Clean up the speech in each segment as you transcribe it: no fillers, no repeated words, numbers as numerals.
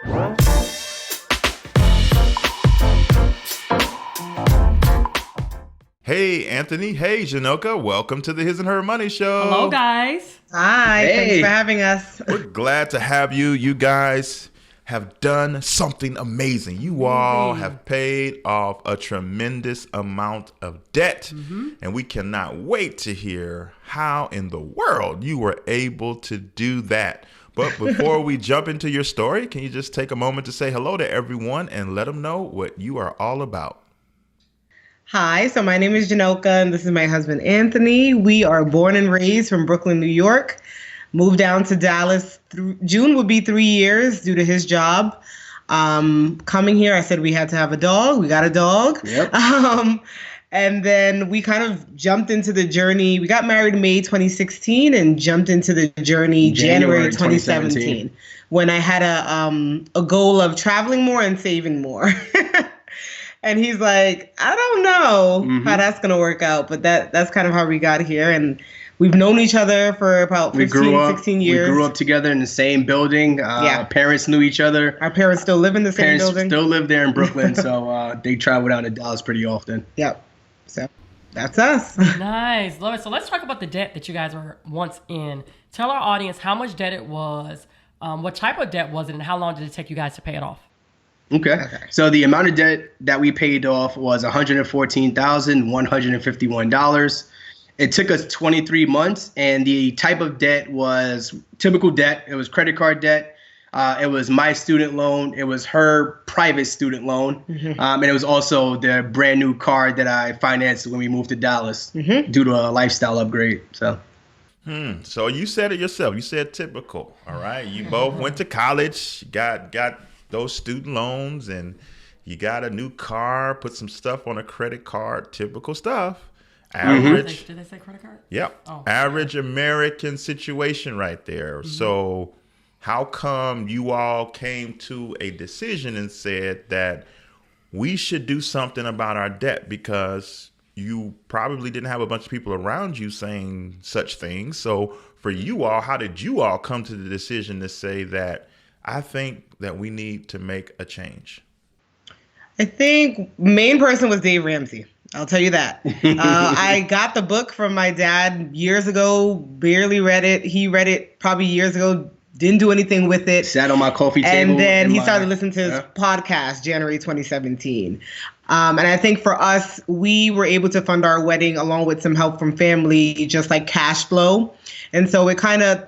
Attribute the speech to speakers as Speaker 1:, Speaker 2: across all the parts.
Speaker 1: Hey, Anthony. Hey, Jhanilka. Welcome to the His and Her Money Show.
Speaker 2: Hello, guys.
Speaker 3: Hi.
Speaker 4: Hey.
Speaker 3: Thanks for having us.
Speaker 1: We're glad to have you. You guys have done something amazing. You all have paid off a tremendous amount of debt. And we cannot wait to hear how in the world you were able to do that. But before we jump into your story, can you just take a moment to say hello to everyone and let them know what you are all about?
Speaker 3: Hi. So my name is Jhanilka, and this is my husband, Anthony. We are born and raised from Brooklyn, New York. Moved down to Dallas. June would be 3 years due to his job. Coming here, I said we had to have a dog. We got a dog.
Speaker 4: Yep.
Speaker 3: And then we kind of jumped into the journey. We got married in May 2016 and jumped into the journey January 2017 when I had a goal of traveling more and saving more. And he's like, I don't know how that's going to work out, but that's kind of how we got here. And we've known each other for about 16 years.
Speaker 4: We grew up together in the same building. Our parents knew each other.
Speaker 3: Our parents still live in the same building.
Speaker 4: Still live there in Brooklyn, so they travel down to Dallas pretty often.
Speaker 3: Yep. So that's us.
Speaker 2: Nice. Love it. So let's talk about the debt that you guys were once in. Tell our audience how much debt it was, what type of debt was it, and how long did it take you guys to pay it off?
Speaker 4: Okay. So the amount of debt that we paid off was $114,151. It took us 23 months, and the type of debt was typical debt. It was credit card debt. It was my student loan. It was her private student loan. And it was also the brand new car that I financed when we moved to Dallas due to a lifestyle upgrade. So
Speaker 1: you said it yourself. You said typical. All right. You both went to college, got those student loans, and you got a new car, put some stuff on a credit card, typical stuff. Average.
Speaker 2: Did they say credit card?
Speaker 1: Yep.
Speaker 2: Oh,
Speaker 1: average American situation right there. So how come you all came to a decision and said that we should do something about our debt? Because you probably didn't have a bunch of people around you saying such things. So for you all, how did you all come to the decision to say that I think that we need to make a change?
Speaker 3: I think main person was Dave Ramsey. I'll tell you that. I got the book from my dad years ago, barely read it. He read it probably years ago, didn't do anything with it.
Speaker 4: Sat on my coffee table.
Speaker 3: And then he started listening to his podcast, January 2017. And I think for us, we were able to fund our wedding along with some help from family, just like cash flow. And so we kind of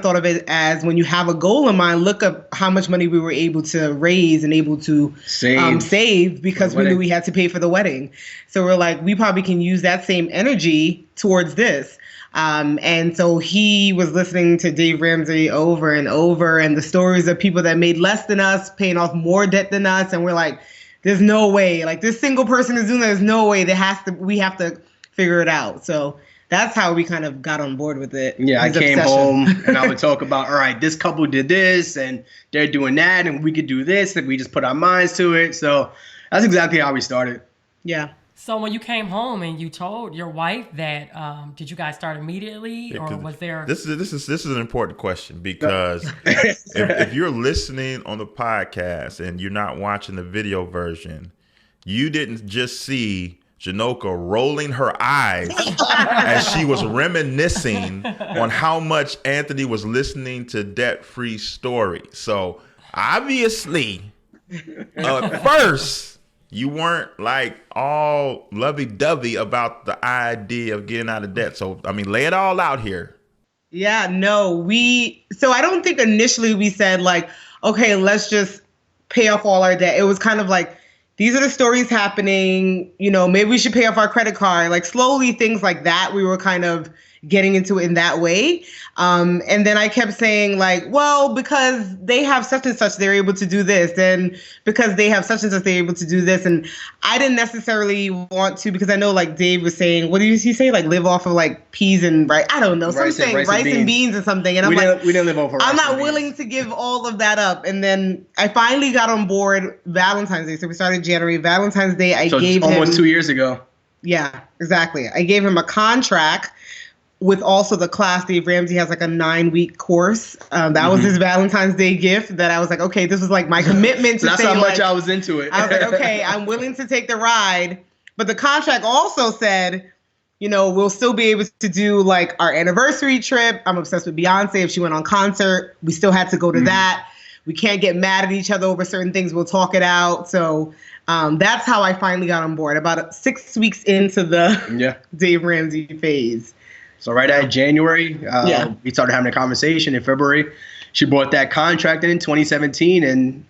Speaker 3: thought of it as when you have a goal in mind, look up how much money we were able to raise and able to save because we knew we had to pay for the wedding. So we're like, we probably can use that same energy towards this. And so he was listening to Dave Ramsey over and over, and the stories of people that made less than us, paying off more debt than us. And we're like, there's no way, like this single person is doing that. There's no way we have to figure it out. So that's how we kind of got on board with it.
Speaker 4: Yeah, I came home and I would talk about, all right, this couple did this and they're doing that and we could do this. And we just put our minds to it. So that's exactly how we started.
Speaker 3: Yeah.
Speaker 2: So when you came home and you told your wife that, did you guys start immediately, or was there?
Speaker 1: This is an important question because if you're listening on the podcast and you're not watching the video version, you didn't just see Jhanilka rolling her eyes as she was reminiscing on how much Anthony was listening to Debt Free Story. So obviously, at first, you weren't like all lovey-dovey about the idea of getting out of debt. So, I mean, lay it all out here.
Speaker 3: Yeah, no, so I don't think initially we said like, okay, let's just pay off all our debt. It was kind of like, these are the stories happening, maybe we should pay off our credit card. Like slowly things like that, we were kind of getting into it in that way. And then I kept saying like, well, because they have such and such, they're able to do this. Then because they have such and such, they're able to do this. And I didn't necessarily want to, because I know like Dave was saying, what did he say? Like live off of like peas and rice. I don't know. Rice and beans or something. And I'm
Speaker 4: we didn't live off of rice.
Speaker 3: I'm not willing to give all of that up. And then I finally got on board Valentine's Day. So we started January. Valentine's Day, I gave him
Speaker 4: almost 2 years ago.
Speaker 3: Yeah, exactly. I gave him a contract with also the class, Dave Ramsey has like a 9-week course. That was his Valentine's Day gift that I was like, okay, this was like my commitment to
Speaker 4: That's
Speaker 3: say,
Speaker 4: how much
Speaker 3: like,
Speaker 4: I was into it.
Speaker 3: I was like, okay, I'm willing to take the ride. But the contract also said, you know, we'll still be able to do like our anniversary trip. I'm obsessed with Beyonce. If she went on concert, we still had to go to that. We can't get mad at each other over certain things. We'll talk it out. So that's how I finally got on board, about 6 weeks into the Dave Ramsey phase.
Speaker 4: So right at January, we started having a conversation. In February, she brought that contract in 2017, and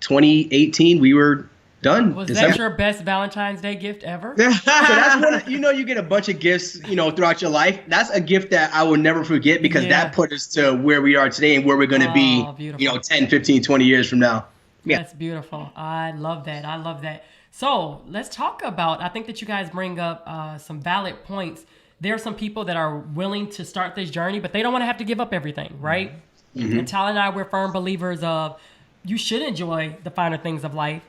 Speaker 4: 2018 we were done.
Speaker 2: Was that your best Valentine's Day gift ever?
Speaker 4: So that's one. You get a bunch of gifts, throughout your life. That's a gift that I will never forget, because that put us to where we are today and where we're going to be, beautiful. 10, 15, 20 years from now.
Speaker 2: Yeah. That's beautiful. I love that. I love that. So let's talk about, I think that you guys bring up some valid points. There are some people that are willing to start this journey, but they don't want to have to give up everything, right? And Tyler and I, we're firm believers of you should enjoy the finer things of life.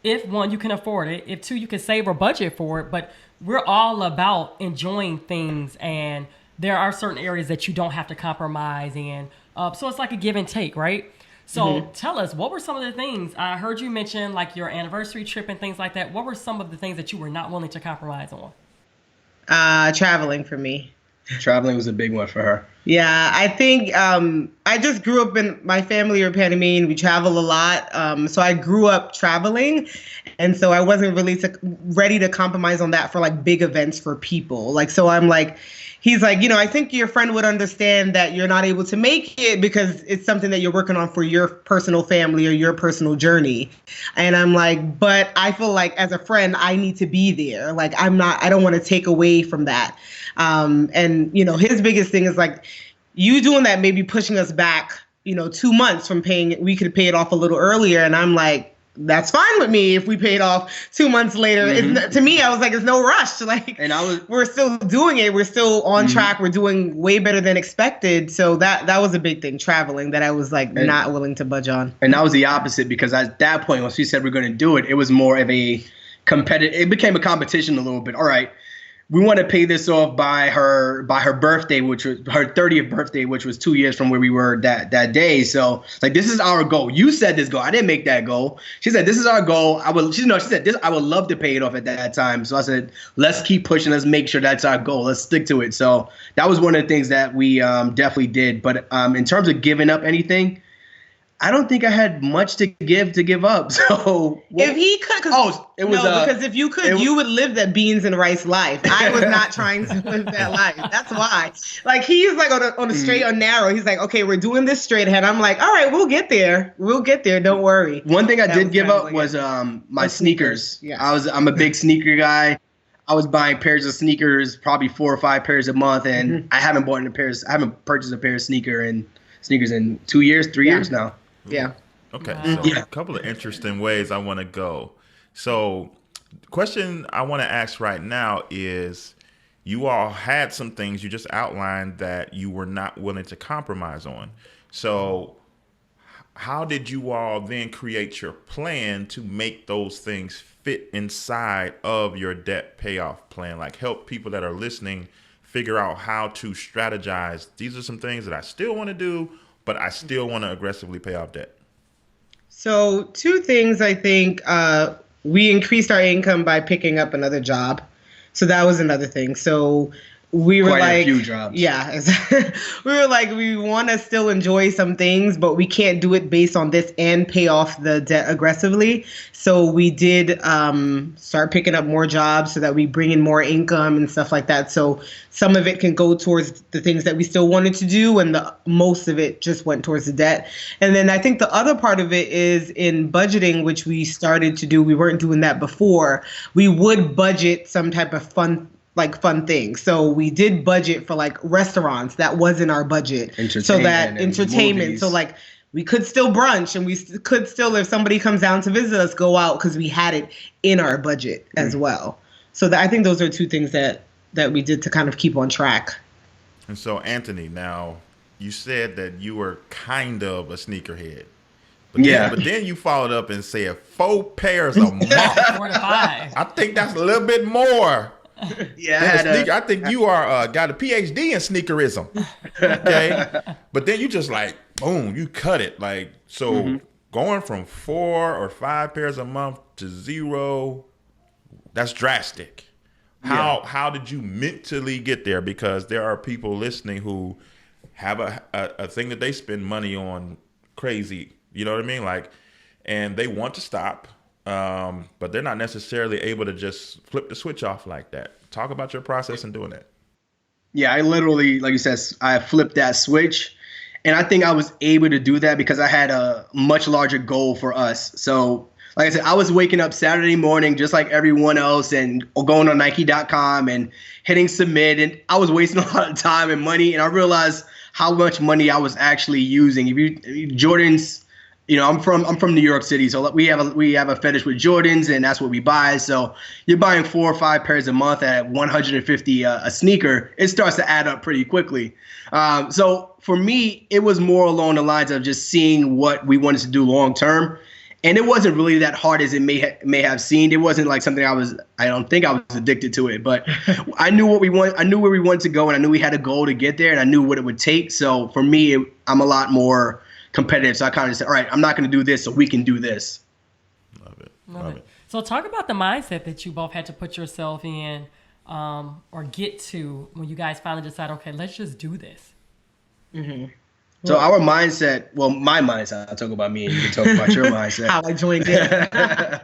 Speaker 2: If one, you can afford it. If two, you can save or budget for it. But we're all about enjoying things, and there are certain areas that you don't have to compromise in. So it's like a give and take, right? So tell us, what were some of the things? I heard you mention like your anniversary trip and things like that. What were some of the things that you were not willing to compromise on?
Speaker 3: Traveling for me.
Speaker 4: Traveling was a big one for her.
Speaker 3: Yeah, I think I just grew up in, my family are Panamanian. We travel a lot. So I grew up traveling. And so I wasn't really ready to compromise on that for like big events for people. Like, so I'm like, he's like, I think your friend would understand that you're not able to make it because it's something that you're working on for your personal family or your personal journey. And I'm like, but I feel like as a friend, I need to be there. Like, I don't want to take away from that. And, his biggest thing is like, you doing that may be pushing us back, 2 months from paying it. We could pay it off a little earlier. And I'm like, that's fine with me if we paid off 2 months later. To me, I was like, it's no rush. Like, and we're still doing it. We're still on track. We're doing way better than expected. So that was a big thing, traveling, that I was like not willing to budge on. And
Speaker 4: that was the opposite, because at that point, when she said we're going to do it, it was more of a competitive. It became a competition a little bit. All right, we want to pay this off by her birthday, which was her 30th birthday, which was 2 years from where we were that day. So like, this is our goal. You said this goal. I didn't make that goal. She said, this is our goal. She said this, I would love to pay it off at that time. So I said, let's keep pushing. Let's make sure that's our goal. Let's stick to it. So that was one of the things that we definitely did. But in terms of giving up anything, I don't think I had much to give up. So
Speaker 3: if he could, because if you could, you would live that beans and rice life. I was not trying to live that life. That's why. Like, he's like on a straight or narrow. He's like, okay, we're doing this straight ahead. I'm like, all right, we'll get there. We'll get there. Don't worry.
Speaker 4: One thing I did give up was my sneakers. Yeah. I'm a big sneaker guy. I was buying pairs of sneakers, probably 4 or 5 pairs a month, and I haven't purchased a pair of sneakers in 2 years, 3 years now.
Speaker 3: Yeah.
Speaker 1: Okay. So a couple of interesting ways I want to go. So the question I want to ask right now is, you all had some things you just outlined that you were not willing to compromise on. So how did you all then create your plan to make those things fit inside of your debt payoff plan? Like, help people that are listening figure out how to strategize. These are some things that I still want to do, but I still want to aggressively pay off debt.
Speaker 3: So 2 things, I think. We increased our income by picking up another job. So that was another thing. So we were
Speaker 4: quite a few jobs.
Speaker 3: Yeah, we were like, we want to still enjoy some things, but we can't do it based on this and pay off the debt aggressively. So we did start picking up more jobs so that we bring in more income and stuff like that. So some of it can go towards the things that we still wanted to do, and most of it just went towards the debt. And then I think the other part of it is in budgeting, which we started to do. We weren't doing that before. We would budget some type of fun things. So we did budget for like restaurants that was in our budget. Entertainment. Movies. So like, we could still brunch, and we could still, if somebody comes down to visit us, go out, because we had it in our budget as well. So I think those are 2 things that we did to kind of keep on track.
Speaker 1: And so, Anthony, now you said that you were kind of a sneakerhead. But then you followed up and said 4 pairs a month.
Speaker 2: 4 to 5.
Speaker 1: I think that's a little bit more
Speaker 4: Yeah,
Speaker 1: I think you are got a PhD in sneakerism. Okay, but then you just like boom, you cut it like so. Going from 4 or 5 pairs a month to 0, that's drastic. How did you mentally get there? Because there are people listening who have a thing that they spend money on crazy. You know what I mean? Like, and they want to stop, but they're not necessarily able to just flip the switch off like that. Talk about your process in doing that.
Speaker 4: Yeah, I literally, like you said, I flipped that switch. And I think I was able to do that because I had a much larger goal for us. So, like I said, I was waking up Saturday morning just like everyone else and going on Nike.com and hitting submit. And I was wasting a lot of time and money. And I realized how much money I was actually using. Jordans, I'm from New York City, so we have a fetish with Jordans, and that's what we buy. So you're buying 4 or 5 pairs a month at 150 a sneaker. It starts to add up pretty quickly. So for me, it was more along the lines of just seeing what we wanted to do long term, and it wasn't really that hard as it may have seemed. It wasn't like something I don't think I was addicted to it, but I knew what we want. I knew where we wanted to go, and I knew we had a goal to get there, and I knew what it would take. So for me, I'm a lot more competitive. So I kind of said, all right, I'm not going to do this, so we can do this.
Speaker 1: Love it.
Speaker 2: So talk about the mindset that you both had to put yourself in or get to when you guys finally decide, okay, let's just do this.
Speaker 4: So our mindset, my mindset, I'll talk about me and you can talk about your mindset.
Speaker 3: How I joined in.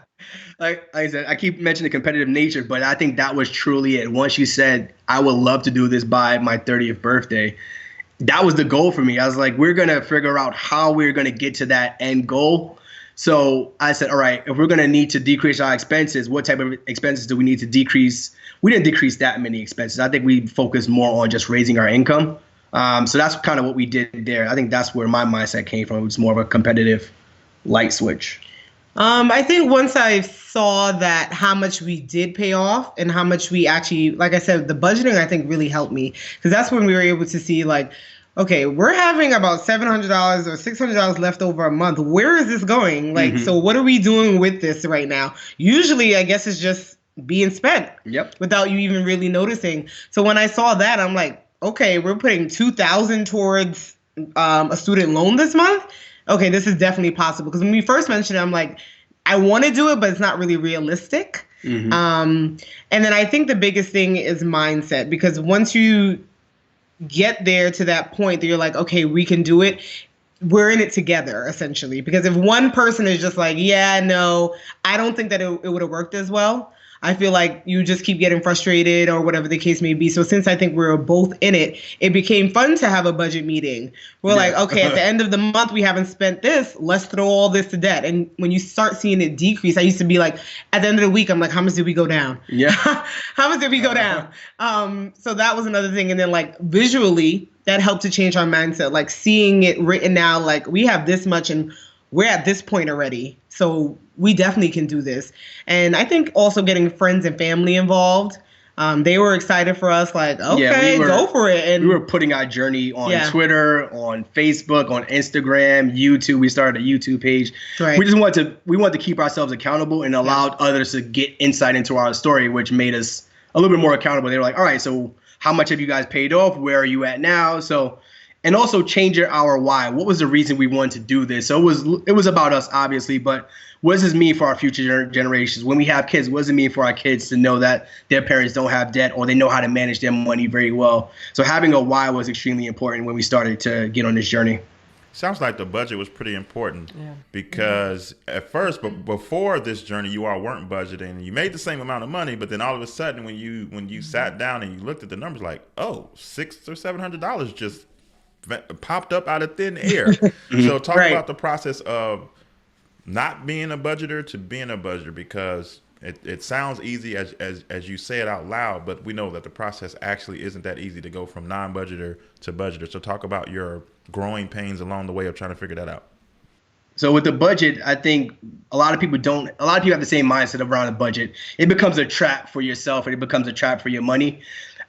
Speaker 4: Like I said, I keep mentioning competitive nature, but I think that was truly it. Once you said, I would love to do this by my 30th birthday, that was the goal for me. I was like, we're going to figure out how we're going to get to that end goal. So I said, all right, if we're going to need to decrease our expenses, what type of expenses do we need to decrease? We didn't decrease that many expenses. I think we focused more on just raising our income. So that's kind of what we did there. I think that's where my mindset came from. It was more of a competitive light switch.
Speaker 3: I think once I saw that how much we did pay off and how much we actually, like I said, the budgeting I think really helped me, because that's when we were able to see like, okay, we're having about $700 or $600 left over a month. Where is this going? Like, so what are we doing with this right now? Usually, I guess it's just being spent without you even really noticing. So when I saw that, I'm like, okay, we're putting $2,000 towards a student loan this month. Okay, this is definitely possible. Because when we first mentioned it, I'm like, I want to do it, but it's not really realistic. And then I think the biggest thing is mindset, because once you get there to that point that you're like, okay, we can do it, we're in it together, essentially. Because if one person is just like, yeah, no, I don't think that it would have worked as well. I feel like you just keep getting frustrated or whatever the case may be. So since I think we're both in it, it became fun to have a budget meeting. We're like, okay, at the end of the month, we haven't spent this. Let's throw all this to debt. And when you start seeing it decrease, I used to be like, at the end of the week, I'm like, how much did we go down?
Speaker 4: Yeah.
Speaker 3: How much did we go down? So that was another thing. And then like visually, that helped to change our mindset. Like seeing it written out, like we have this much and we're at this point already. So we definitely can do this. And I think also getting friends and family involved. They were excited for us, like, okay, go for it. And
Speaker 4: we were putting our journey on Twitter, on Facebook, on Instagram, YouTube. We started a YouTube page.
Speaker 3: Right.
Speaker 4: We wanted to keep ourselves accountable and allowed others to get insight into our story, which made us a little bit more accountable. They were like, all right, so how much have you guys paid off? Where are you at now? So, and also change our why. What was the reason we wanted to do this? So it was about us, obviously, but what does this mean for our future generations? When we have kids, what does it mean for our kids to know that their parents don't have debt or they know how to manage their money very well? So having a why was extremely important when we started to get on this journey.
Speaker 1: Sounds like the budget was pretty important because at first, but before this journey, you all weren't budgeting. You made the same amount of money, but then all of a sudden, when you sat down and you looked at the numbers, like, oh, $600 or $700 just popped up out of thin air. So talk about the process of not being a budgeter to being a budgeter, because it sounds easy as you say it out loud, but we know that the process actually isn't that easy to go from non-budgeter to budgeter. So talk about your growing pains along the way of trying to figure that out.
Speaker 4: So with the budget, I think a lot of people have the same mindset around a budget. It becomes a trap for yourself and it becomes a trap for your money.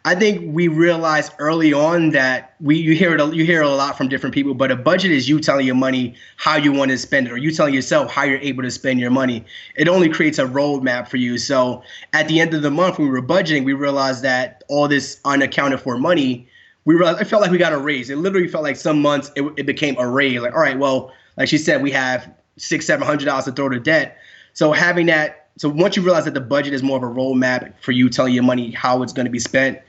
Speaker 4: I think we realized early on that you hear it a lot from different people, but a budget is you telling your money how you want to spend it, or you telling yourself how you're able to spend your money. It only creates a roadmap for you. So at the end of the month, when we were budgeting, we realized that all this unaccounted for money, it felt like we got a raise. It literally felt like some months it became a raise. Like, all right, well, like she said, we have $600-700 to throw to debt. So having that, so once you realize that the budget is more of a roadmap for you telling your money how it's going to be spent,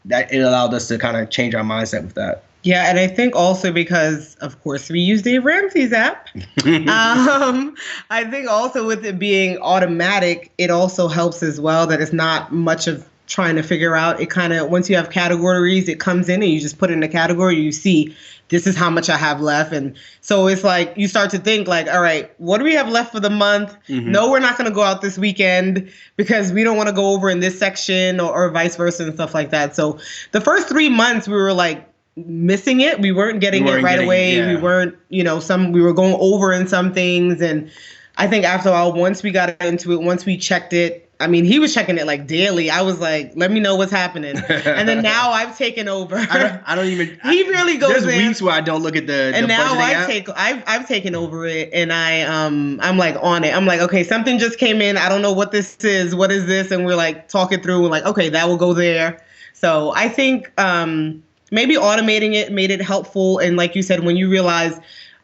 Speaker 4: that it allowed us to kind of change our mindset with that.
Speaker 3: Yeah, and I think also because, of course, we use Dave Ramsey's app. I think also with it being automatic, it also helps as well that it's not much of trying to figure out. It kind of, once you have categories, it comes in and you just put it in a category, you see this is how much I have left. And so it's like you start to think like, all right, what do we have left for the month? Mm-hmm. No, we're not going to go out this weekend because we don't want to go over in this section or vice versa and stuff like that. So the first 3 months we were like missing it. We weren't getting it right away. Yeah. We weren't, we were going over in some things. And I think after a while, once we got into it, once we checked it, I mean, he was checking it like daily. I was like, let me know what's happening. And then now I've taken over.
Speaker 4: I don't even.
Speaker 3: He really goes in.
Speaker 4: There's weeks where I don't look at the.
Speaker 3: And now
Speaker 4: budgeting
Speaker 3: I've taken over it, and I'm like on it. I'm like, okay, something just came in. I don't know what this is. What is this? And we're like talking through. We're like, okay, that will go there. So I think maybe automating it made it helpful. And like you said, when you realize,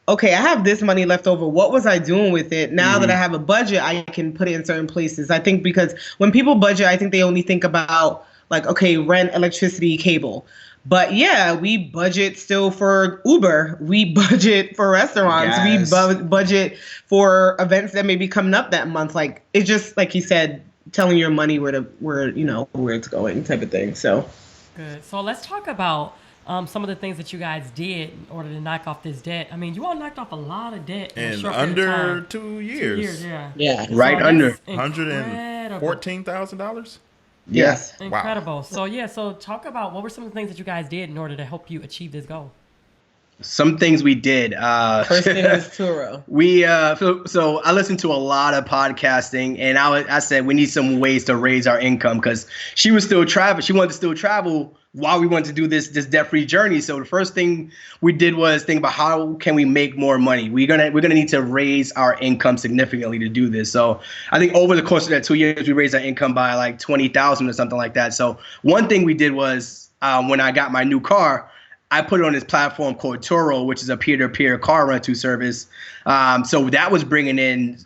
Speaker 3: okay, I have this money left over. What was I doing with it? Now that I have a budget, I can put it in certain places. I think because when people budget, I think they only think about like, okay, rent, electricity, cable. But yeah, we budget still for Uber. We budget for restaurants. Yes. We budget for events that may be coming up that month. Like it's just like he said, telling your money where it's going type of thing. So
Speaker 2: good. So let's talk about some of the things that you guys did in order to knock off this debt. I mean, you all knocked off a lot of debt in
Speaker 1: under 2 years.
Speaker 2: 2 years, yeah.
Speaker 4: Yeah, right under
Speaker 1: $114,000.
Speaker 4: Yes.
Speaker 2: Incredible. Wow. So talk about what were some of the things that you guys did in order to help you achieve this goal?
Speaker 4: Some things we did.
Speaker 3: First thing was Turo.
Speaker 4: So I listened to a lot of podcasting, and I said we need some ways to raise our income because she was still traveling. She wanted to still travel while we wanted to do this debt-free journey. So the first thing we did was think about how can we make more money. We're gonna need to raise our income significantly to do this. So I think over the course of that 2 years, we raised our income by like $20,000 or something like that. So one thing we did was when I got my new car, I put it on this platform called Turo, which is a peer-to-peer car rental service. So that was bringing in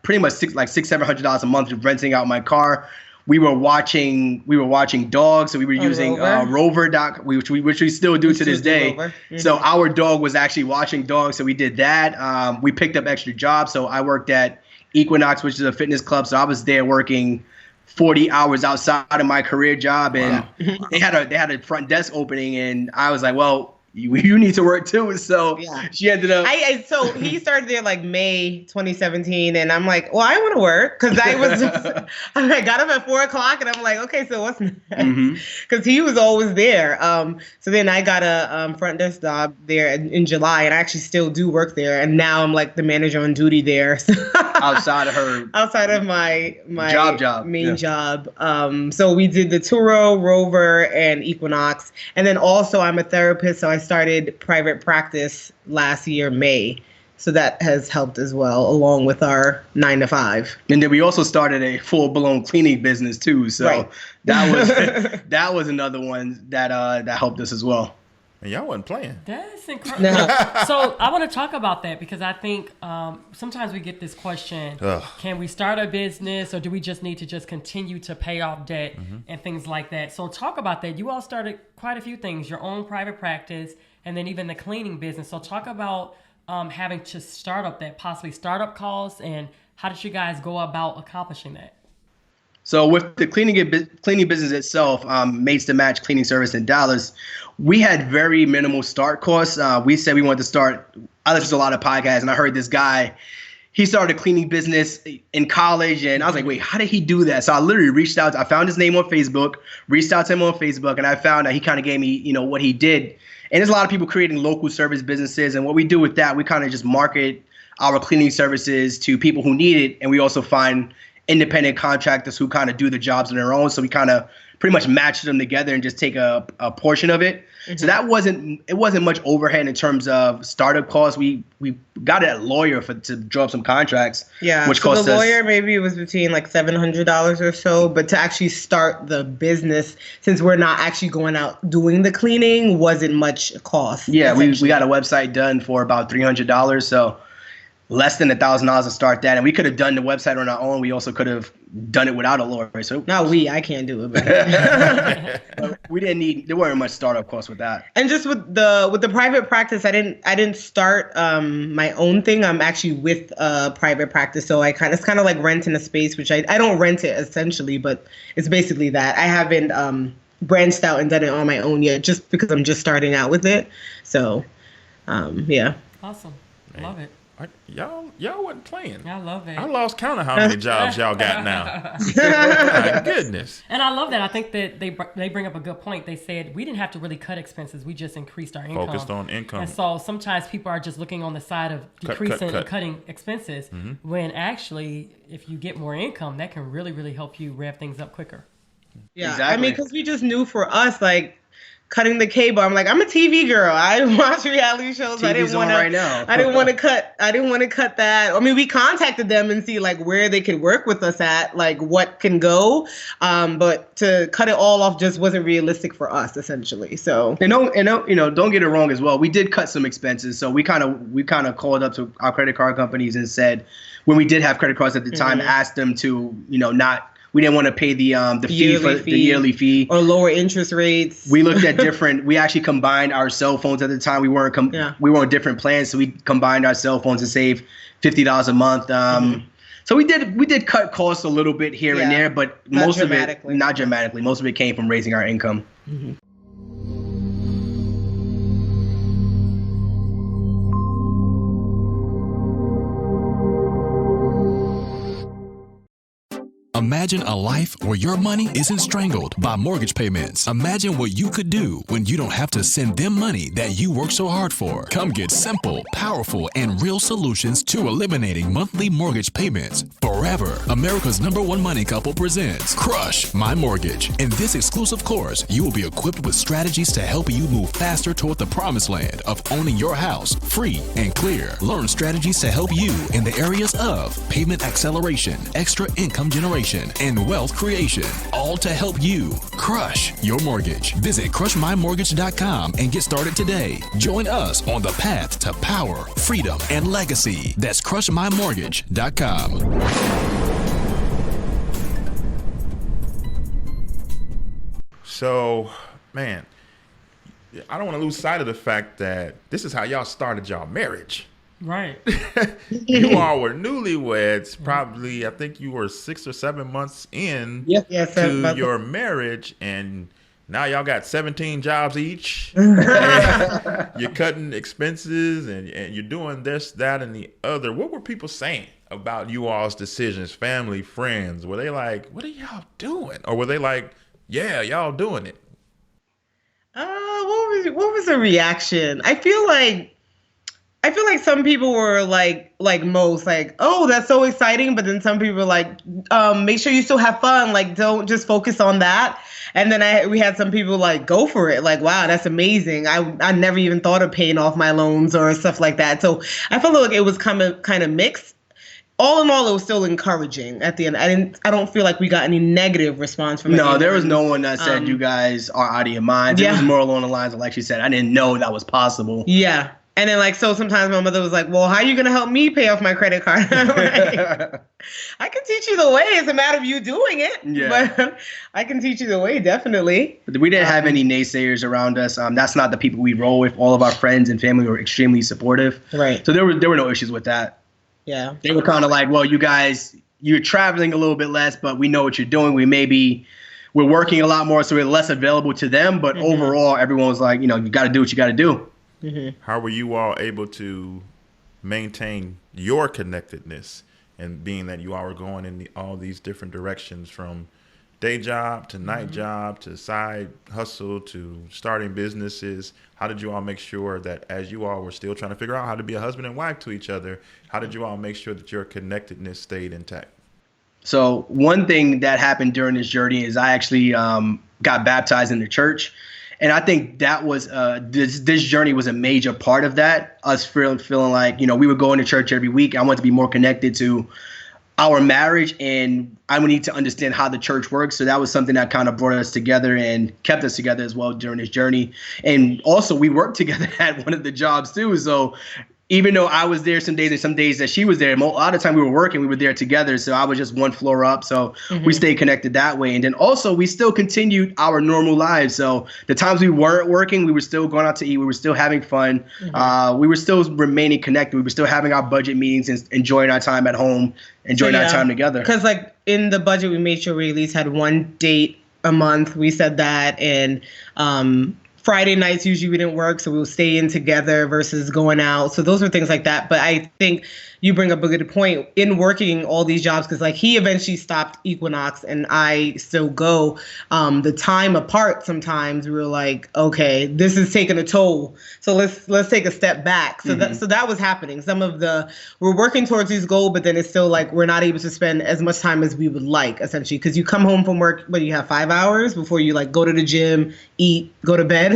Speaker 4: pretty much $600-700 a month of renting out my car. We were watching dogs, so we were using Rover, which we still do to this day. Mm-hmm. So our dog was actually watching dogs, so we did that. We picked up extra jobs. So I worked at Equinox, which is a fitness club. So I was there working 40 hours outside of my career job, and they had a front desk opening, and I was like, well, you need to work too. So she ended up.
Speaker 3: So he started there like May 2017, and I'm like, well, I want to work because I was just. I got up at 4:00, and I'm like, okay, so what's next? Because he was always there. So then I got a front desk job there in July, and I actually still do work there, and now I'm like the manager on duty there.
Speaker 4: outside of
Speaker 3: my main job. So we did the Turo, Rover, and Equinox, and then also I'm a therapist, so I started private practice last year, May. So that has helped as well, along with our 9-to-5.
Speaker 4: And then we also started a full-blown cleaning business too. So that was another one that helped us as well.
Speaker 1: And y'all wasn't playing.
Speaker 2: That's incredible. So I want to talk about that because I think sometimes we get this question, can we start a business or do we just need to just continue to pay off debt and things like that? So talk about that. You all started quite a few things, your own private practice and then even the cleaning business. So talk about having to start up that, possibly startup costs, and how did you guys go about accomplishing that?
Speaker 4: So with the cleaning business itself, Mates to Match cleaning service in Dallas, we had very minimal start costs. We said we wanted to start. I listened to a lot of podcasts, and I heard this guy. He started a cleaning business in college, and I was like, wait, how did he do that? So I literally reached out. I found his name on Facebook, reached out to him on Facebook, and I found that he kind of gave me, what he did. And there's a lot of people creating local service businesses, and what we do with that, we kind of just market our cleaning services to people who need it, and we also find independent contractors who kind of do the jobs on their own. So we kind of pretty much match them together and just take a portion of it. Mm-hmm. So that wasn't much overhead in terms of startup costs. We got a lawyer to draw up some contracts.
Speaker 3: Yeah,
Speaker 4: which
Speaker 3: so
Speaker 4: cost
Speaker 3: the lawyer maybe it was between like $700 or so, but to actually start the business, since we're not actually going out doing the cleaning, wasn't much cost.
Speaker 4: Yeah, we got a website done for about $300, so less than $1,000 to start that, and we could have done the website on our own. We also could have done it without a lawyer. So
Speaker 3: I can't do it.
Speaker 4: But there weren't much startup costs with that.
Speaker 3: And just with the private practice, I didn't start my own thing. I'm actually with a private practice, so it's kind of like renting a space, which I don't rent it essentially, but it's basically that. I haven't branched out and done it on my own yet, just because I'm just starting out with it. So, yeah.
Speaker 2: Awesome, love it.
Speaker 1: Y'all wasn't playing.
Speaker 2: I love it.
Speaker 1: I lost count of how many jobs y'all got now. My goodness.
Speaker 2: And I love that. I think that they bring up a good point. They said we didn't have to really cut expenses. We just increased our income.
Speaker 1: Focused on income.
Speaker 2: And so sometimes people are just looking on the side of decreasing and cutting expenses, when actually, if you get more income, that can really, really help you rev things up quicker.
Speaker 3: Yeah,
Speaker 4: exactly.
Speaker 3: I mean, because we just knew for us, like, cutting the cable. I'm like, I'm a TV girl. I watch reality shows.
Speaker 4: TV's
Speaker 3: I didn't want
Speaker 4: right now.
Speaker 3: I didn't want to cut that. I mean, we contacted them and see like where they could work with us at, like what can go. But to cut it all off just wasn't realistic for us, essentially. So
Speaker 4: don't get it wrong as well. We did cut some expenses. So we kind of called up to our credit card companies and said, when we did have credit cards at the time, asked them to we didn't want to pay the yearly fee
Speaker 3: or lower interest rates.
Speaker 4: We looked at we actually combined our cell phones at the time. We were on different plans, so we combined our cell phones to save $50 a month. So we did cut costs a little bit here and there, but most of it, not dramatically. Most of it came from raising our income.
Speaker 3: Mm-hmm.
Speaker 5: Imagine a life where your money isn't strangled by mortgage payments. Imagine what you could do when you don't have to send them money that you work so hard for. Come get simple, powerful, and real solutions to eliminating monthly mortgage payments forever. America's #1 money couple presents Crush My Mortgage. In this exclusive course, you will be equipped with strategies to help you move faster toward the promised land of owning your house free and clear. Learn strategies to help you in the areas of payment acceleration, extra income generation, and wealth creation, all to help you crush your mortgage. Visit crushmymortgage.com and get started today. Join us on the path to power, freedom, and legacy. That's crushmymortgage.com.
Speaker 1: So, man, I don't want to lose sight of the fact that this is how y'all started y'all marriage.
Speaker 2: Right.
Speaker 1: You all were newlyweds, probably, I think you were 6 or 7 months in to your marriage, and now y'all got 17 jobs each. You're cutting expenses, and you're doing this, that, and the other. What were people saying about you all's decisions, family, friends? Were they like, what are y'all doing? Or were they like, yeah, y'all doing it?
Speaker 3: What was the reaction? I feel like some people were like most, like, oh, that's so exciting. But then some people were like, make sure you still have fun. Like, don't just focus on that. And then we had some people like, go for it. Like, wow, that's amazing. I never even thought of paying off my loans or stuff like that. So I felt like it was kind of mixed. All in all, it was still encouraging at the end. I don't feel like we got any negative response from anyone.
Speaker 4: No, there was no one that said you guys are out of your minds. It was more along the lines of, like she said, I didn't know that was possible.
Speaker 3: Yeah. And then, so sometimes my mother was like, well, how are you going to help me pay off my credit card? I'm like, I can teach you the way. It's a matter of you doing it. Yeah. But I can teach you the way, definitely.
Speaker 4: But we didn't have any naysayers around us. That's not the people we roll with. All of our friends and family were extremely supportive.
Speaker 3: Right.
Speaker 4: So there were no issues with that.
Speaker 3: Yeah.
Speaker 4: They were kind of like, well, you guys, you're traveling a little bit less, but we know what you're doing. We're working a lot more, so we're less available to them. But overall, everyone was like, you got to do what you got to do.
Speaker 3: Mm-hmm.
Speaker 1: How were you all able to maintain your connectedness, and being that you all were going in all these different directions, from day job to night job to side hustle to starting businesses? How did you all make sure that, as you all were still trying to figure out how to be a husband and wife to each other, how did you all make sure that your connectedness stayed intact?
Speaker 4: So one thing that happened during this journey is I actually got baptized in the church. And I think that was this journey was a major part of that. Us feeling like, we would go into church every week. I wanted to be more connected to our marriage, and I would need to understand how the church works. So that was something that kind of brought us together and kept us together as well during this journey. And also we worked together at one of the jobs too. So even though I was there some days and some days that she was there, a lot of the time we were working, we were there together. So I was just one floor up. So we stayed connected that way. And then also we still continued our normal lives. So the times we weren't working, we were still going out to eat. We were still having fun. We were still remaining connected. We were still having our budget meetings and enjoying our time at home, enjoying our time together.
Speaker 3: Because like in the budget, we made sure we at least had one date a month. We said that. And Friday nights, usually we didn't work, so we would stay in together versus going out. So those were things like that. But I think you bring up a good point in working all these jobs, because like he eventually stopped Equinox and I still go. The time apart, sometimes we were like, okay, this is taking a toll. So let's take a step back. So that was happening. We're working towards these goals, but then it's still like we're not able to spend as much time as we would like, essentially, because you come home from work, but you have 5 hours before you like go to the gym, eat, go to bed.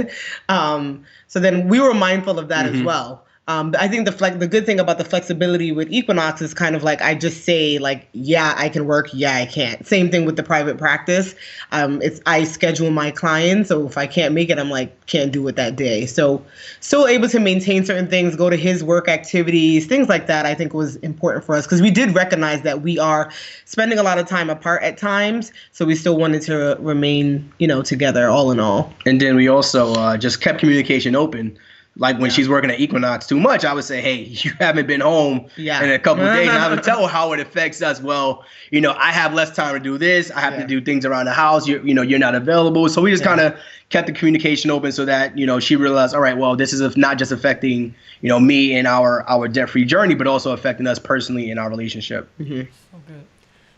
Speaker 3: So then we were mindful of that as well. I think the good thing about the flexibility with Equinox is kind of like I just say like, yeah, I can work, yeah, I can't. Same thing with the private practice. I schedule my clients, so if I can't make it, I'm like, can't do it that day. So still able to maintain certain things, go to his work activities, things like that. I think was important for us because we did recognize that we are spending a lot of time apart at times. So we still wanted to remain, together all in all.
Speaker 4: And then we also just kept communication open. Like when she's working at Equinox too much, I would say, hey, you haven't been home in a couple of days. And I would tell her how it affects us. Well, I have less time to do this. I have to do things around the house. You're not available. So we just kind of kept the communication open so that, she realized, all right, well, this is not just affecting, me and our debt-free journey, but also affecting us personally in our relationship.
Speaker 2: So good.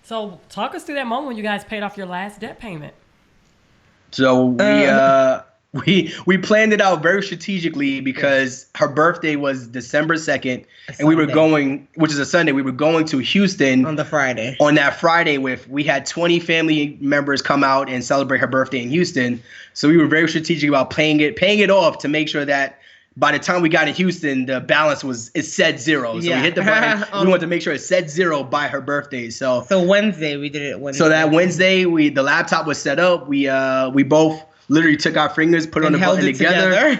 Speaker 2: So talk us through that moment when you guys paid off your last debt payment.
Speaker 4: So we planned it out very strategically because her birthday was December 2nd, and we were going, which is a Sunday, we were going to Houston
Speaker 3: on that
Speaker 4: Friday we had 20 family members come out and celebrate her birthday in Houston. So we were very strategic about paying it off to make sure that by the time we got to Houston, the balance it said zero. So we hit the button. We wanted to make sure it said zero by her birthday. So
Speaker 3: Wednesday, we did it Wednesday.
Speaker 4: So that Wednesday, the laptop was set up. We both literally took our fingers, put it on the button together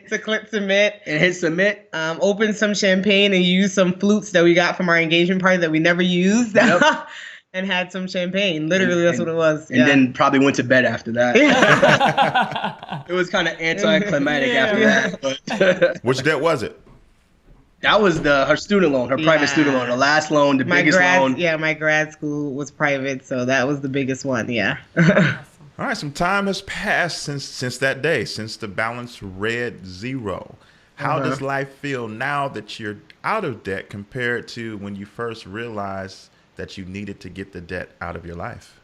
Speaker 3: to click submit
Speaker 4: and hit submit.
Speaker 3: Opened some champagne and used some flutes that we got from our engagement party that we never used. Yep. And had some champagne. Literally, that's what it was.
Speaker 4: And then probably went to bed after that. It was kind of anticlimactic after that.
Speaker 1: Which debt was it?
Speaker 4: That was her student loan, her private student loan, the last loan, the biggest loan.
Speaker 3: Yeah, my grad school was private, so that was the biggest one. Yeah.
Speaker 1: All right, some time has passed since that day, since the balance read zero. How does life feel now that you're out of debt compared to when you first realized that you needed to get the debt out of your life?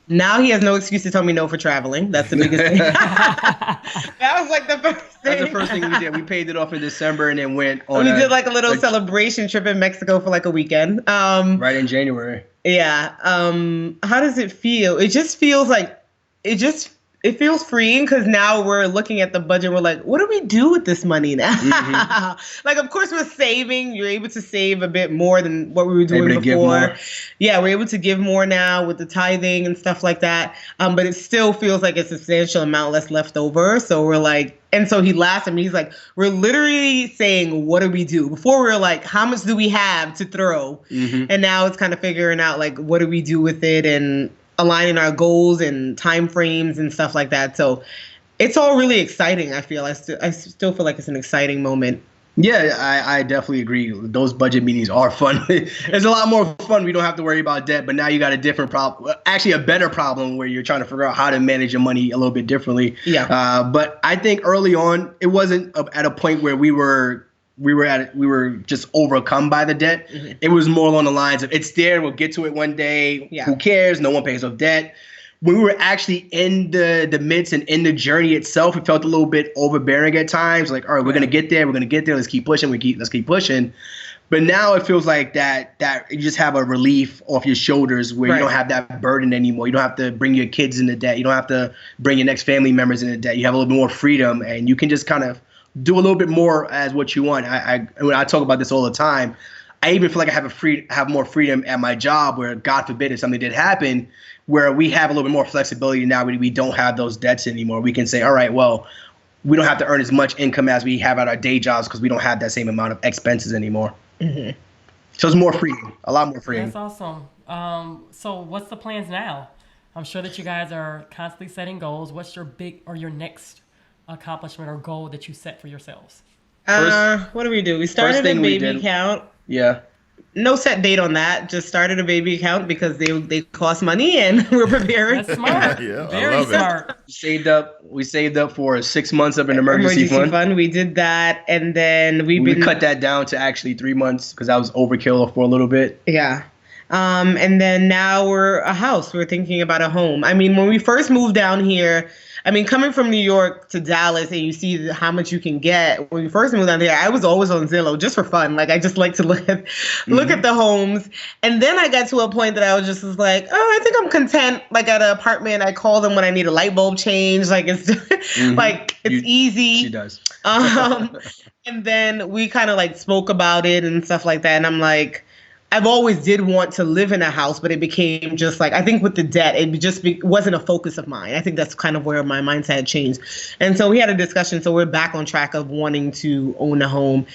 Speaker 3: Now he has no excuse to tell me no for traveling. That's the biggest thing. That was like the first thing.
Speaker 4: That's the first thing we did. We paid it off in December and then went on.
Speaker 3: We did like a little celebration trip in Mexico for like a weekend.
Speaker 4: Right in January.
Speaker 3: Yeah. How does it feel? It just feels like it feels freeing because now we're looking at the budget. We're like, what do we do with this money now? Like, of course, we're saving. You're able to save a bit more than what we were doing before. Yeah, we're able to give more now with the tithing and stuff like that. But it still feels like a substantial amount left over. So we're like, and so he laughs at me. He's like, we're literally saying, what do we do? Before we were like, how much do we have to throw? And now it's kind of figuring out like, what do we do with it? And aligning our goals and time frames and stuff like that. So it's all really exciting. I feel I still feel like it's an exciting moment.
Speaker 4: Yeah, I definitely agree. Those budget meetings are fun. It's a lot more fun. We don't have to worry about debt, but now you got a different problem, actually a better problem where you're trying to figure out how to manage your money a little bit differently.
Speaker 3: Yeah.
Speaker 4: But I think early on, it wasn't at a point where we were just overcome by the debt. It was more along the lines of it's there, we'll get to it one day. Yeah. Who cares? No one pays off debt. When we were actually in the midst and in the journey itself, it felt a little bit overbearing at times. Like, all right, we're gonna get there. Let's keep pushing. Let's keep pushing. But now it feels like that you just have a relief off your shoulders where you don't have that burden anymore. You don't have to bring your kids into debt. You don't have to bring your next family members into debt. You have a little bit more freedom, and you can just kind of do a little bit more as what you want. When I talk about this all the time, I even feel like I have more freedom at my job where, God forbid, if something did happen, where we have a little bit more flexibility now. We don't have those debts anymore. We can say, all right, well, we don't have to earn as much income as we have at our day jobs because we don't have that same amount of expenses anymore. Mm-hmm. So it's more freeing, a lot more freeing.
Speaker 2: That's awesome. So what's the plans now? I'm sure that you guys are constantly setting goals. What's your your next accomplishment or goal that you set for yourselves?
Speaker 3: What do? We started a baby count.
Speaker 4: Yeah.
Speaker 3: No set date on that. Just started a baby account because they cost money and we're preparing.
Speaker 2: That's smart.
Speaker 1: Yeah,
Speaker 2: very smart.
Speaker 4: We saved up for 6 months of an emergency fund.
Speaker 3: We did that, and then we
Speaker 4: cut that down to actually 3 months because that was overkill for a little bit.
Speaker 3: Yeah. And then now we're a house. We're thinking about a home. I mean, when we first moved down here, I mean, coming from New York to Dallas and you see how much you can get. When we first moved down there, I was always on Zillow just for fun. Like, I just like to look at the homes. And then I got to a point that I was like, oh, I think I'm content. Like at an apartment, I call them when I need a light bulb change. Like it's easy.
Speaker 4: She does.
Speaker 3: And then we kind of like spoke about it and stuff like that. And I'm like, I've always did want to live in a house, but it became just like, I think with the debt, it just wasn't a focus of mine. I think that's kind of where my mindset had changed. And so we had a discussion. So we're back on track of wanting to own a home.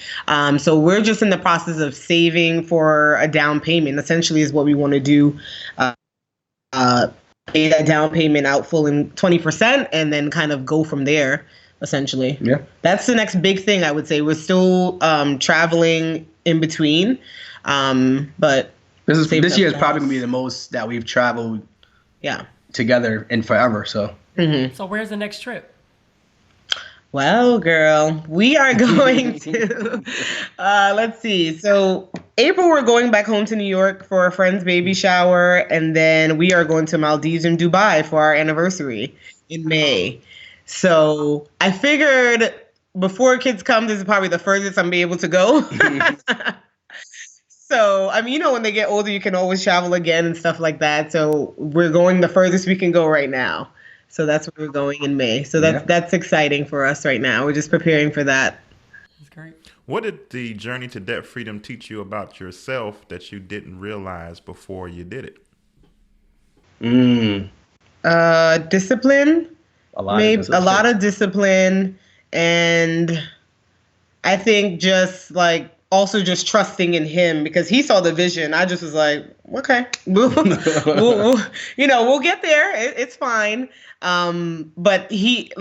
Speaker 3: So we're just in the process of saving for a down payment, essentially is what we want to do. Pay that down payment out full in 20% and then kind of go from there, essentially.
Speaker 4: Yeah. That's
Speaker 3: the next big thing, I would say. We're still traveling in between. But
Speaker 4: this year is probably gonna be the most that we've traveled together in forever. So
Speaker 2: So where's the next trip?
Speaker 3: Well, girl, we are going to let's see. So April, we're going back home to New York for a friend's baby shower, and then we are going to Maldives and Dubai for our anniversary in May. So I figured before kids come, this is probably the furthest I'm be able to go. So, I mean, when they get older, you can always travel again and stuff like that. So we're going the furthest we can go right now. So that's where we're going in May. So that's exciting for us right now. We're just preparing for that.
Speaker 2: That's great.
Speaker 1: What did the journey to debt freedom teach you about yourself that you didn't realize before you did
Speaker 3: it? Discipline. A lot of discipline. And I think just like, also just trusting in him because he saw the vision. I just was like, okay, we'll get there. It's fine. But he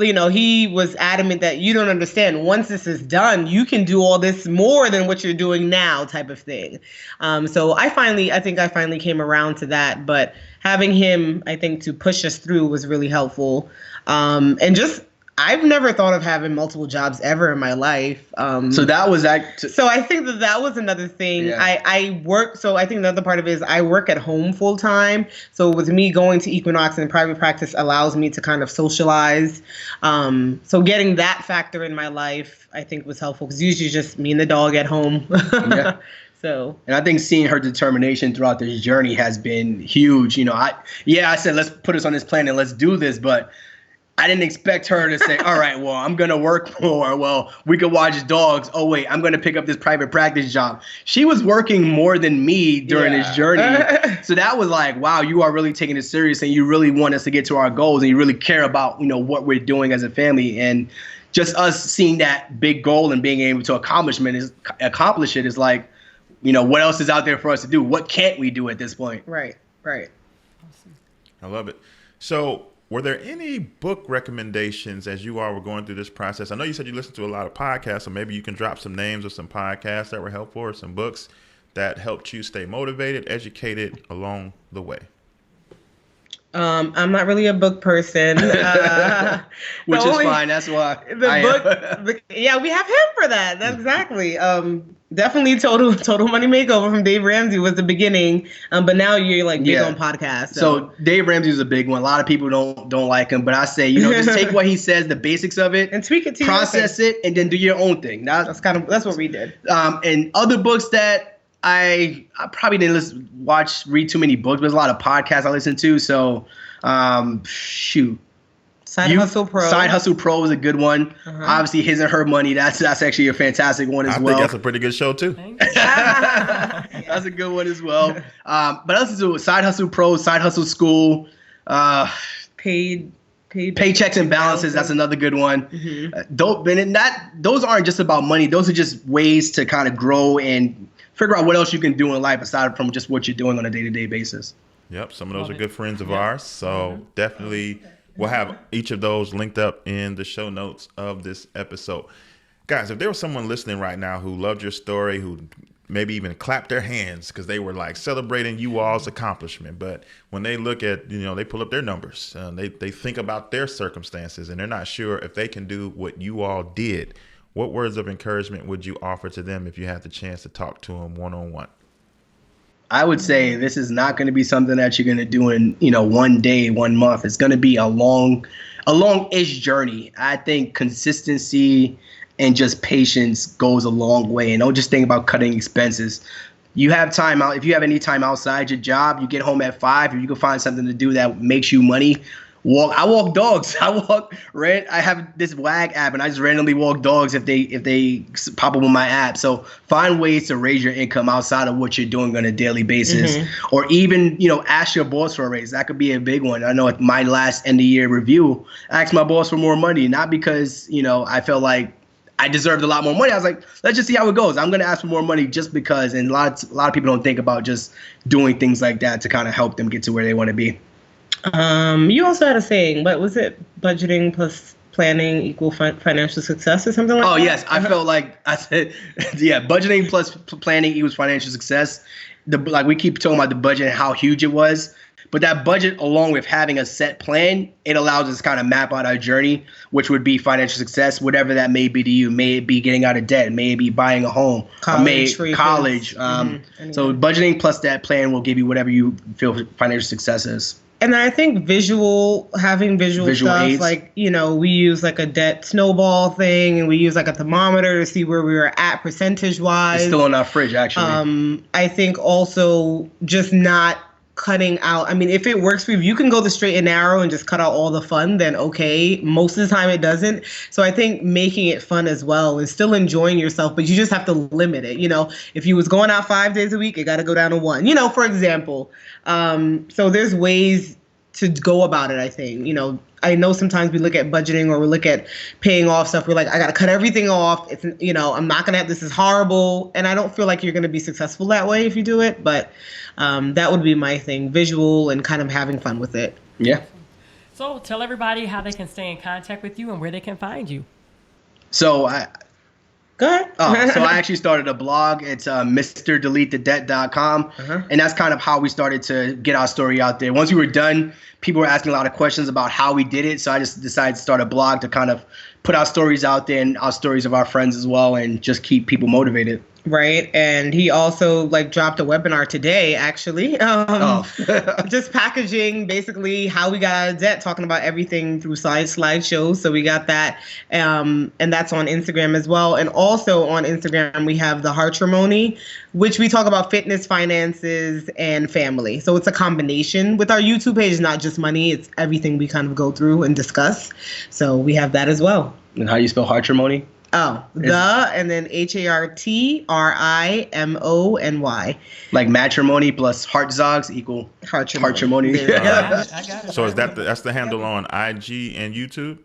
Speaker 3: was adamant that you don't understand. Once this is done, you can do all this more than what you're doing now type of thing. So I think I finally came around to that, but having him, I think, to push us through was really helpful. And just, I've never thought of having multiple jobs ever in my life.
Speaker 4: So that was
Speaker 3: So I think that was another thing. Yeah. I work. So I think the other part of it is I work at home full time. So with me going to Equinox and private practice allows me to kind of socialize. So getting that factor in my life, I think was helpful because usually just me and the dog at home. Yeah. So,
Speaker 4: and I think seeing her determination throughout this journey has been huge. I said, let's put us on this plan and let's do this, but I didn't expect her to say, all right, well, I'm going to work more. Well, we could watch dogs. Oh, wait, I'm going to pick up this private practice job. She was working more than me during this journey. So that was like, wow, you are really taking it serious and you really want us to get to our goals and you really care about, what we're doing as a family. And just us seeing that big goal and being able to accomplish it is like, what else is out there for us to do? What can't we do at this point?
Speaker 3: Right.
Speaker 1: I love it. So, were there any book recommendations as you all were going through this process? I know you said you listened to a lot of podcasts, so maybe you can drop some names of some podcasts that were helpful or some books that helped you stay motivated, educated along the way.
Speaker 3: I'm not really a book person.
Speaker 4: Which is fine. That's why.
Speaker 3: Yeah, we have him for that. That's exactly. Definitely Total Money Makeover from Dave Ramsey was the beginning. But now you're like big on podcasts.
Speaker 4: So Dave Ramsey is a big one. A lot of people don't like him, but I say, just take what he says, the basics of it,
Speaker 3: and tweak it to
Speaker 4: process it, and then do your own thing.
Speaker 3: That's what we did.
Speaker 4: And other books that I probably didn't read too many books, but there's a lot of podcasts I listen to. So,
Speaker 3: Side Hustle Pro
Speaker 4: is a good one. Obviously, His and Her Money. That's actually a fantastic one as well.
Speaker 1: I think that's a pretty good show too.
Speaker 4: That's a good one as well. But I listen to Side Hustle Pro, Side Hustle School, Paychecks and Balances. That's another good one. Those aren't just about money. Those are just ways to kind of grow and figure out what else you can do in life aside from just what you're doing on a day-to-day basis.
Speaker 1: Yep, some of those are good friends of ours. So definitely we'll have each of those linked up in the show notes of this episode. Guys, if there was someone listening right now who loved your story, who maybe even clapped their hands because they were like celebrating you all's accomplishment, but when they look at, they pull up their numbers, they think about their circumstances and they're not sure if they can do what you all did, what words of encouragement would you offer to them if you had the chance to talk to them one-on-one?
Speaker 4: I would say this is not going to be something that you're going to do in, 1 day, 1 month. It's going to be a long-ish journey. I think consistency and just patience goes a long way. And don't just think about cutting expenses. You have time out. If you have any time outside your job, you get home at 5, if you can find something to do that makes you money. I walk dogs. I have this WAG app and I just randomly walk dogs if they pop up on my app. So find ways to raise your income outside of what you're doing on a daily basis, or even, ask your boss for a raise. That could be a big one. I know at my last end of year review, I asked my boss for more money, not because, I felt like I deserved a lot more money. I was like, let's just see how it goes. I'm going to ask for more money just because. And a lot of people don't think about just doing things like that to kind of help them get to where they want to be.
Speaker 3: You also had a saying, but was it budgeting plus planning equal financial success or something like that?
Speaker 4: Oh, yes. I felt like I said, budgeting plus planning equals financial success. We keep talking about the budget and how huge it was. But that budget, along with having a set plan, it allows us to kind of map out our journey, which would be financial success, whatever that may be to you. May it be getting out of debt, may it be buying a home, college. So budgeting plus that plan will give you whatever you feel financial success is.
Speaker 3: And I think having visual stuff, aids. Like, we use like a debt snowball thing and we use like a thermometer to see where we were at percentage-wise.
Speaker 4: It's still in our fridge, actually.
Speaker 3: I think also just not cutting out. I mean, if it works for you, you can go the straight and narrow and just cut out all the fun, then okay. Most of the time it doesn't. So I think making it fun as well and still enjoying yourself, but you just have to limit it. If you was going out 5 days a week, it got to go down to 1, for example. So there's ways to go about it, I think. I know sometimes we look at budgeting or we look at paying off stuff. We're like, I got to cut everything off. It's, I'm not going to have, this is horrible. And I don't feel like you're going to be successful that way if you do it. But that would be my thing, visual and kind of having fun with it.
Speaker 4: Yeah.
Speaker 2: So tell everybody how they can stay in contact with you and where they can find you.
Speaker 4: So
Speaker 3: Go ahead.
Speaker 4: So I actually started a blog. It's MrDeleteTheDebt.com. And that's kind of how we started to get our story out there. Once we were done, people were asking a lot of questions about how we did it. So I just decided to start a blog to kind of put our stories out there and our stories of our friends as well and just keep people motivated.
Speaker 3: Right. And he also dropped a webinar today, actually. Just packaging basically how we got out of debt, talking about everything through slideshows. So we got that. And that's on Instagram as well. And also on Instagram, we have the Hartzog, which we talk about fitness, finances, and family. So it's a combination. With our YouTube page, it's not just money. It's everything we kind of go through and discuss. So we have that as well.
Speaker 4: And how do you spell Hartzog?
Speaker 3: And then HARTRIMONY.
Speaker 4: Like matrimony plus Hartzogs equal Hartzog.
Speaker 2: I got it.
Speaker 1: So is that's the handle on IG and YouTube?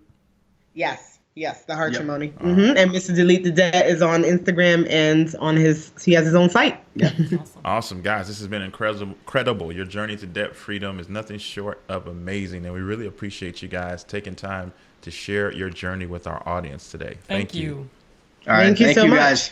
Speaker 3: Yes, the Hartzog. And Mr. Delete the Debt is on Instagram and he has his own site.
Speaker 4: Yeah.
Speaker 1: Awesome, guys. This has been incredible. Your journey to debt freedom is nothing short of amazing, and we really appreciate you guys taking time to share your journey with our audience today. Thank you.
Speaker 4: All right. Thank you so much, guys.